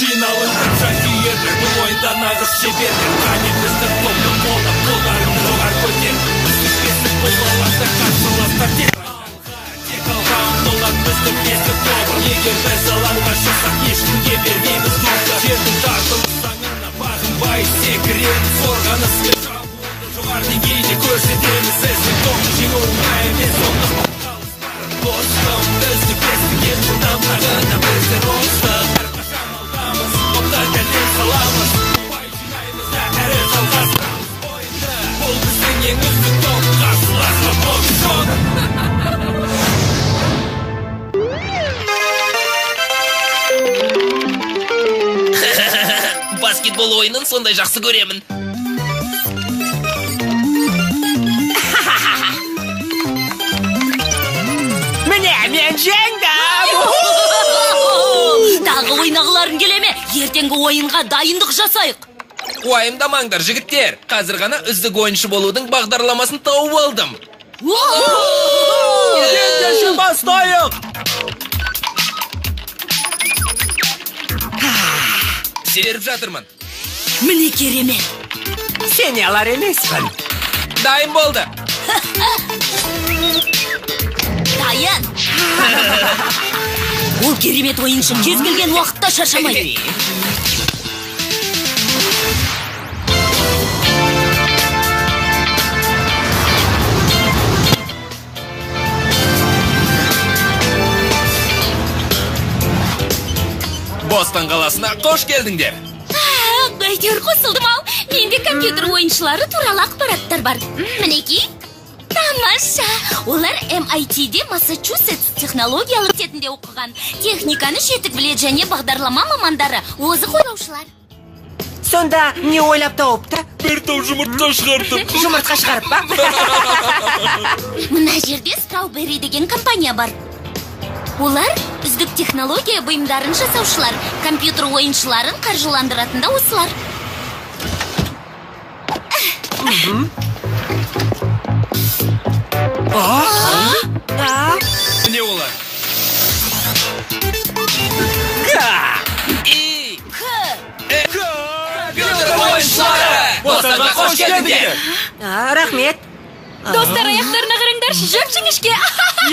жиналыңдар жанкүйерлер, бұл ойында нағыз шеберлер. Қане бізді қолды қолдап, қолдарын жоғары көтер. Үздік бестік бұл алаңда қарсыластар тек алға ұмтылған біздің бесік тобыр. Егер біз алаңға шықсақ, ешкімге бермейміз жолды. Жердің тартылыс заңына бағынбай секіреміз. Қорғаныспен жабуды жоғары деңгейде көрсетеміз. Іздің тоқты жеңу оңай емес, сондықтан достым, үздік бестік ел жылдамдағына біздер остық. Әрқашан алдамыз, опта дәлел саламыз. Бай жинаймыз да әрі жалғастырамыз ойынды. Бұл біздің ең үздік топ, қарсыласқа боп жон. Баскетбол ойынын сондай жақсы көремін. Міне, мен жеңдім! Тағы ойнағыларың келеме? Ертеңгі ойынға дайындық жасайық. Уайымдамаңдар, жігіттер. Қазір ғана үздік ойыншы болудың бағдарламасын тауып алдым. Ендеше бастайық! Серіп жатырмын. Міне керемет. Сен алар емеспін. Дайын болды. Дайын. Ол керемет ойыншы кез келген уақытта шаршамайды. Бостон қаласына қош келдіңдер. Әйтеуір қосылдым-ау. Менде компьютер ойыншылары туралы ақпараттар бар. Мінекей. Тамаша. Олар MIT-де Массачусетс технологиялық университетінде оқыған. Техниканы жетік біледі және бағдарлама мамандары, озық ойлаушылар. Сонда не ойлап тауыпты? Бір топ жұмыртқа шығардым. Жұмыртқа шығарып па? Мына жерде Strawberry деген компания бар. Олар үздік технология бұйымдарын жасаушылар, компьютер ойыншыларын қаржыландыратын да осылар. Не олар? Компьютер ойыншылары! Бостонға қош келдіңдер! Рахмет. Достар, аяқтарына қараңдаршы, жөп-жіңішке.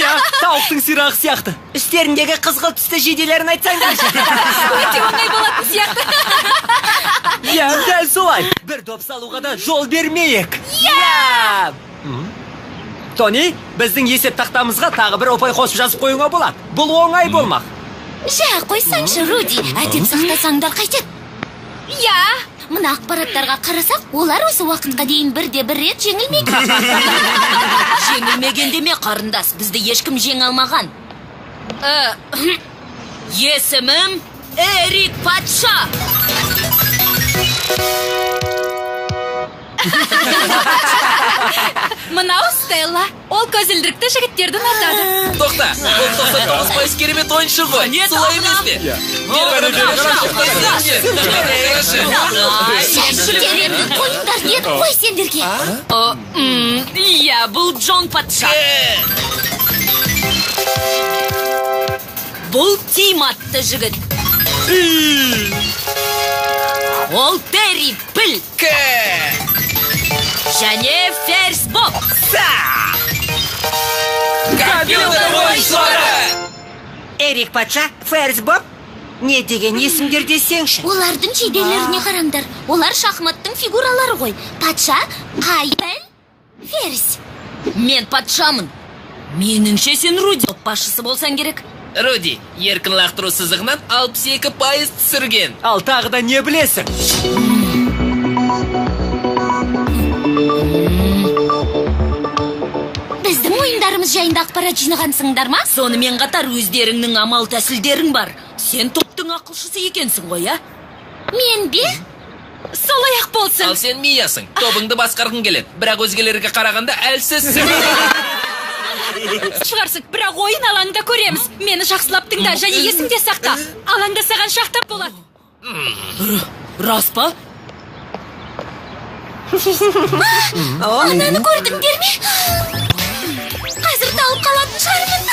Я, тауықтың сирағы сияқты. Үстеріндегі қызғылт түсті жейделерін айтсаңдаршы. Өте оңай болатын сияқты. Я, дәл солай. Бір доп салуға да жол бермейік. Я! Тони, біздің есеп тақтамызға тағы бір ұпай қосып жазып қойыңа болады. Бұл оңай болмақ. Жа, қойсаңшы, Руди. Әдеп сақтасаңдар қайтет. Я, мына ақпараттарға қарасақ, олар осы уақытқа дейін бірде-бір рет жеңілмейді. Жеңілмеген деме, қарындас, бізді ешкім жеңе алмаған. Есімім Эрик Патша. Мынау Стелла. Ол көзілдірікті жігіттерді ұнатады. Тоқта, ол 99% керемет ойыншы ғой. Солай емес пе? Керемет ойындар еді қой сендерге. Иә, бұл Джон Патша. Бұл Тим атты жігіт. Ол Терри Піл. Және Ферс Боб. Компьютер ойыншылары! Эрик Патша, Ферс Боб. Не деген есімдер десеңші? Олардың жейделеріне қараңдар. Олар шахматтың фигуралары ғой. Патша, Қайпел, Ферс. Мен патшамын. Меніңше сен Руди басшысы болсан керек. Руди, еркін лақтыру сызығынан 62% түсірген. Ал тағы да не білесің? Біздің ойындарымыз жайында ақпарат жинағансыңдар ма? Сонымен қатар өздеріңнің амал тәсілдерің бар. Сен топтың ақылшысы екенсің ғой, а? Мен бе? Солай ақ болсын. Ал сен Миясың. Тобыңды басқарғың келеді. Бірақ өзгелерге қарағанда әлсізсің. Шығарсық, бірақ ойын алаңда көреміз. Мені жақсылап тыңда және есіңде сақта. Алаңда саған шақтап болады. Рас па? Ананы көрдіңдер ме? Қазір тауып қалатын шығармын.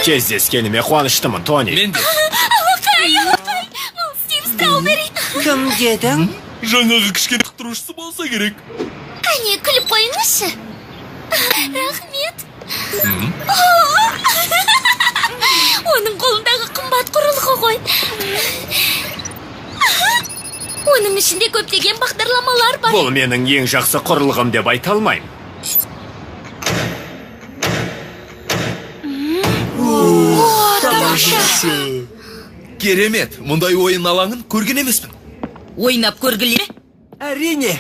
Кездескеніме қуаныштымын, Тони. Мен де. Алақай. Кім дедің? Жаңағы кішкене құттырушысы болса керек. Қане, күліп қойыңызшы. Рахмет. Оның қолындағы қымбат құрылғы ғой. Оның ішінде көптеген бағдарламалар бар. Бұл менің ең жақсы құрылғым деп айта алмаймын. Керемет, мұндай ойын алаңын көрген емеспін. Ойнап көргіле? Әрине.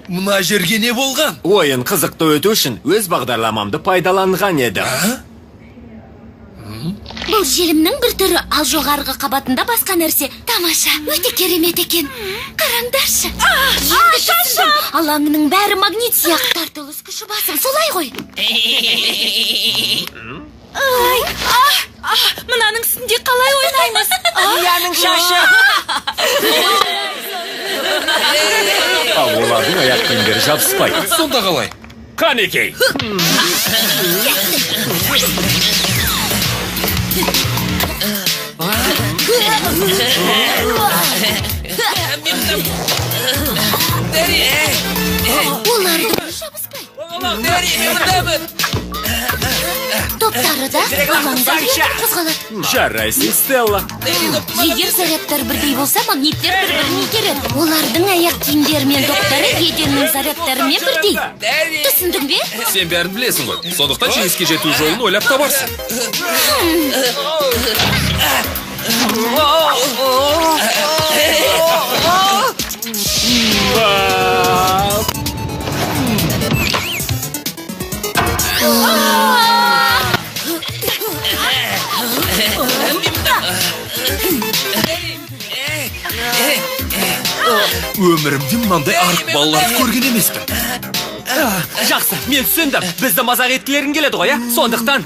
Мұна жерге не болған? Ойын қызықты өту үшін өз бағдарламамды пайдаланған едім. Бұл желімнің бір түрі, ал жоғарғы қабатында басқа нәрсе. Тамаша, өте керемет екен. Қараңдаршы. Шашам! Алаңының бәрі магнит сияқты. Тартылыс күші басым, солай ғой. Мынаның үстінде қалай ойнаймыз? Яның шашы. Ал олардың аяқ киімдері жабыспайды. Сонда қалай? Қанекей. Оларды жабыспай. Топтары да алаңда бетер қозғалады. Жарайсың, Стелла. Егер зарядтар бірдей болса, магниттер бір-біріне келеді. Олардың аяқ киімдері мен топтары еденнің зарядтарымен бірдей. Түсіндің бе? Сен бәрін білесің ғой. Сондықтан жеңіске жету жолын ойлап табарсың. Өмірімде мынандай арық балаларды көрген емеспін. Жақсы, мен түсіндім. Бізді мазақ еткілерің келеді ғой, сондықтан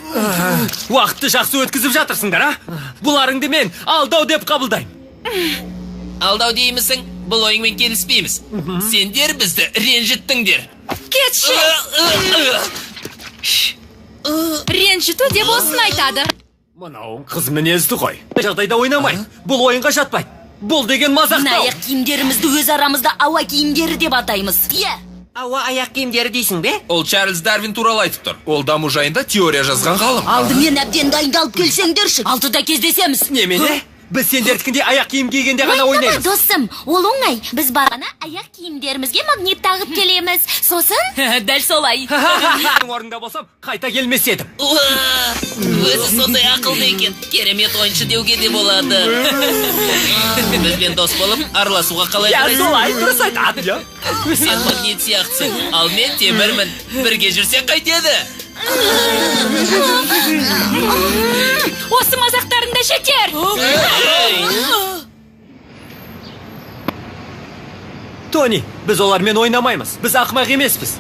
уақытты жақсы өткізіп жатырсыңдар, Бұларыңды мен алдау деп қабылдаймын. Алдау деймісің? Бұл ойыңмен келіспейміз. Сендер бізді ренжіттіңдер. Кетші! Ренжіту деп осын айтады. Мынауың қыз мінезді ғой. Жағдайда ойнамай. Бұл ойынға жатпайды. Бұл деген мазақтау. Аяқ киімдерімізді өз арамызда ауа киімдері деп атаймыз. Ауа аяқ киімдері дейсің бе? Ол Чарльз Дарвин туралы айтып тұр. Ол даму жайында теория жазған ғалым. Алдымен әбден дайындалып келсеңдерші. 6-да кездесеміз. Немене? Біз сендердікінде аяқ киім кигенде ғана ойнаймыз. Досым, ол оңай. Біз барғана аяқ киімдерімізге магнит тағып келеміз. Сосын? Дәл солай. Орында болсам, қайта келмес едім. Өзі сондай ақылды екен. Керемет ойыншы деуге де болады. Бізбен дос болып, араласуға қалай қарайсың? Солай, дұрыс айтады, Сен магнит сияқтысың, ал мен темірмін. Бірге жүрсек қайтеді? Осы мазақтарында жетер. Тони, біз олармен ойнамаймыз. Біз ақымақ емеспіз.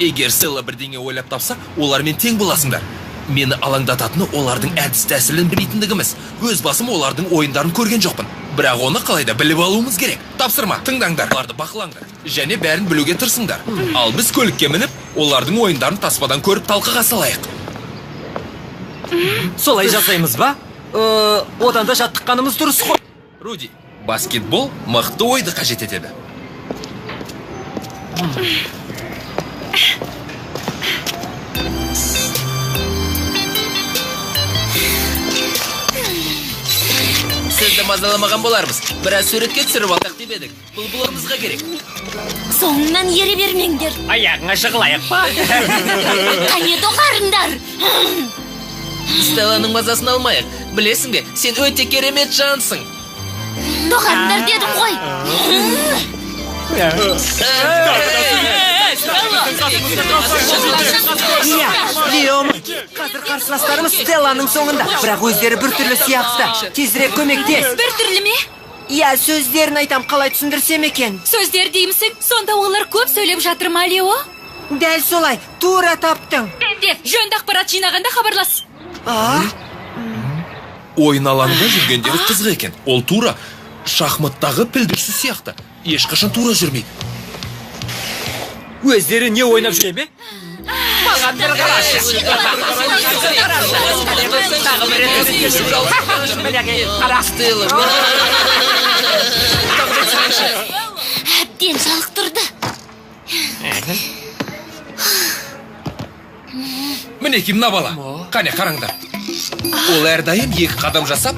Егер Стелла бірдеңе ойлап тапса, олармен тең боласыңдар. Мені алаңдататыны олардың әдіс тәсілін білмейтіндігіміз. Өз басым олардың ойындарын көрген жоқпын. Бірақ оны қалайда біліп алуымыз керек. Тапсырма, тыңдаңдар, оларды бақылаңдар. Және бәрін білуге тырысыңдар. Ал біз көлікке мініп, олардың ойындарын таспадан көріп талқыға салайық. Солай жасаймыз ба? Одан да жаттыққанымыз дұрыс қой. Руди, баскетбол мықты ойды қажет етеді. Сізді мазаламаған болармыз. Біраз суретке түсіріп алдық деп едік. Бұл бұлығымызға керек. Соңынан ере бермеңдер. Аяғыңа жығылайық па? Қане доғарыңдар. Стелланың мазасын алмайық. Білесің бе, сен өте керемет жансың. Доғарыңдар дедім ғой. Леом, қазір қарсыластарымыз Стелланың соңында. Бірақ өздері бір түрлі сияқты. Тезірек көмектес. Бір түрлі ме? Сөздерін айтам, қалай түсіндірсем екен. Сөздер деймісің? Сонда олар көп сөйлеп жатыр ма, Лео? Дәл солай, тура таптың. Жөнді ақпарат жинағанда хабарлас. Ойын алаңында жүргендері қызық екен. Ол тура шахматтағы пілдірші сияқты. Ешқашан тура жүрмейді. өздері не ойнап жүре ме? Маған бір қарашы. Тағы бір рет мінеки, қарашы. әбден жалықтырды. Мінеки мына бала. Қане қараңдар. Ол әрдайым 2 қадам жасап,